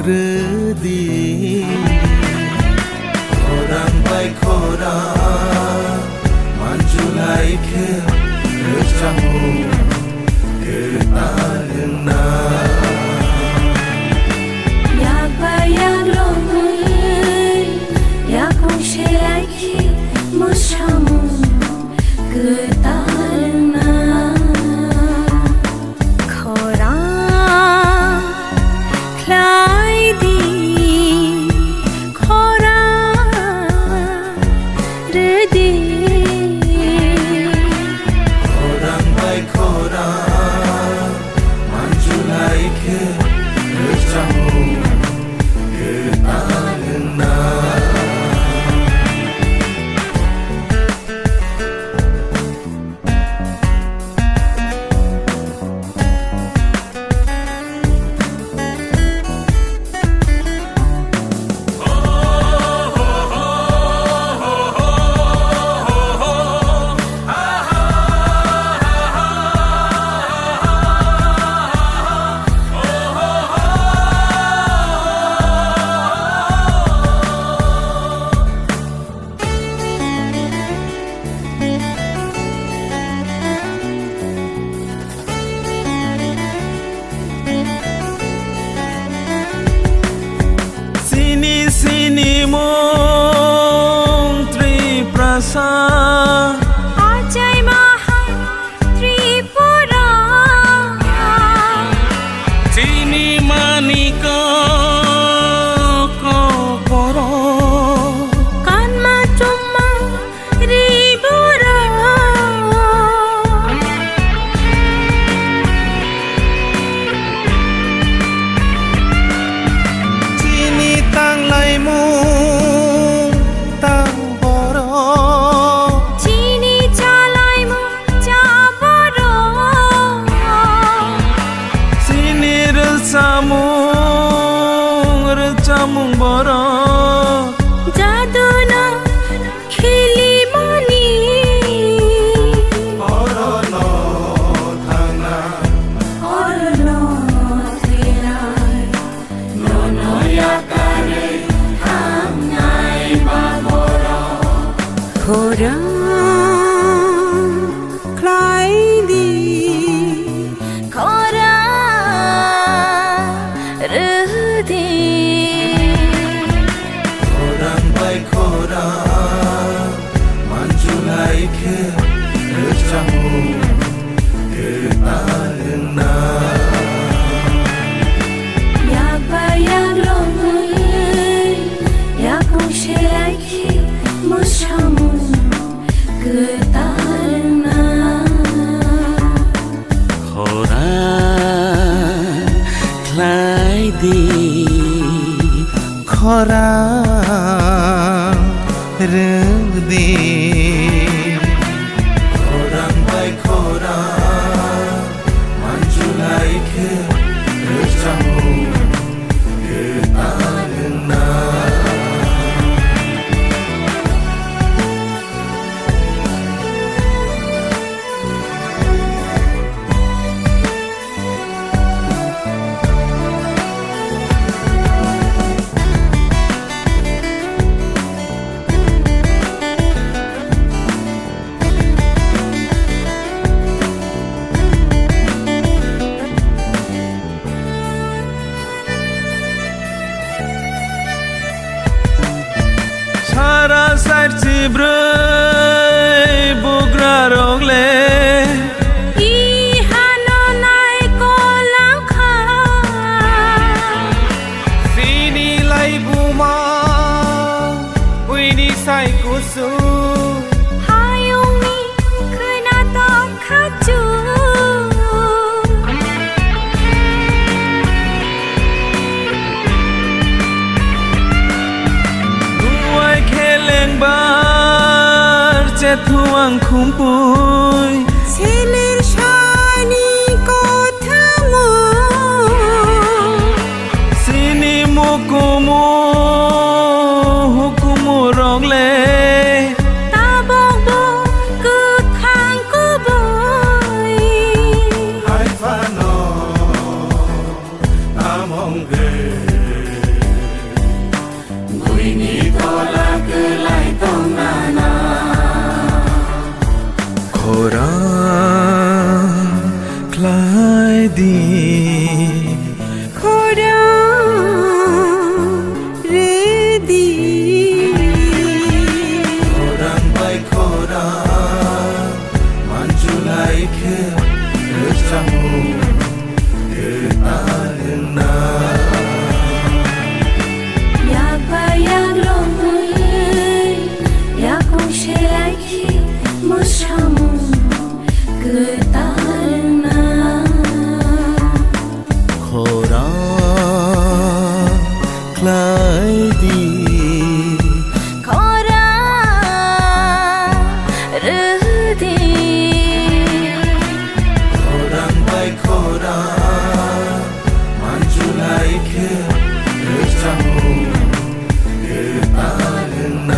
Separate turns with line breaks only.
redi Khorang bai khorang manjulai ke recamu ke talena
Yak bayak lomui yak shelai ki mushamu ke talena Khorang klai di khorang redi
Khorang bai khorang manjulai ke recamu ke talena Sini mong Triprasa
Ajai Maha Tripura
Sini manika koporo
Kan macuma ribura
Sini tang lai mong tang boro
Chini chalai mu chabaro
Sini recamung boro
Jaduna khili mani
Orono thangna
Orlo tirai Nono yakare ham nai baboro Khorang klai di khorang redi
Khorang bai khorang manjulai ke recamu ke talena
Yak bayak lomui yak shelai ki mushamu ke talena
Khorang klai di khorang redi Khorang bai khorang manjulai ke recamu ke talena Sara sarchi brai bugra rogle
I hano nai kolang kha
Sini lai buma Uini sai kusu
hayungi kena to khaju
Uai kheleng bar Cethuang kumpui
ছেলের শানি কথা মো
Sini mukumu Hukumu rogle
তা বকবো কু থাং কু বই
Hai fano Among นี่ทอละเกลายต้องนานาโคราคล้ายดี
Khora ready
โครังไปโครามันจุไลเคเลือจังหูเกิดตาเดินนา
Yak bayak lomui Yak kong shelai ki mushamu Getarna
โคราคล้ายดี
Khora ready
โครังไปโครามันจุไลเคเลือจังหูเกิดตาเดินนา